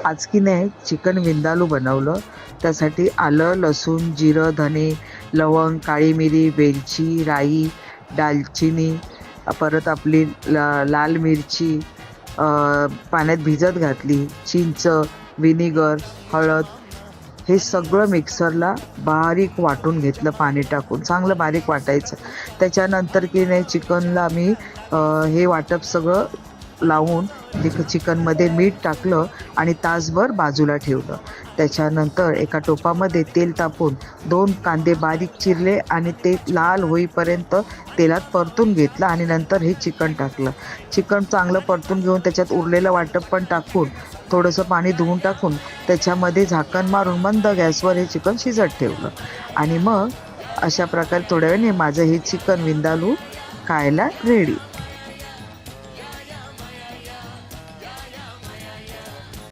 आज की नाही चिकन विंदालू बनवलं. त्यासाठी आलं, लसूण, जिरं, धने, लवंग, काळी मिरी, वेलची, राई, दालचिनी, परत आपली लाल मिरची पाण्यात भिजत घातली, चिंच, विनेगर, हळद, हे सगळं मिक्सरला बारीक वाटून घेतलं. पाणी टाकून चांगलं बारीक वाटायचं. त्याच्यानंतर की नाही चिकनला मी हे वाटप सगळं लावून चिकनमध्ये मीठ टाकलं आणि तासभर बाजूला ठेवलं. त्याच्यानंतर एका टोपामध्ये तेल तापवून 2 कांदे बारीक चिरले आणि ते लाल होईपर्यंत तेलात परतून घेतलं आणि नंतर हे चिकन टाकलं. चिकन चांगलं परतून घेऊन त्याच्यात उरलेलं वाटप पण टाकून थोडंसं पाणी धुवून टाकून त्याच्यामध्ये झाकण मारून मंद गॅसवर हे चिकन शिजत ठेवलं. आणि मग अशा प्रकारे थोड्या वेळाने माझं हे चिकन विंदालू खायला रेडी.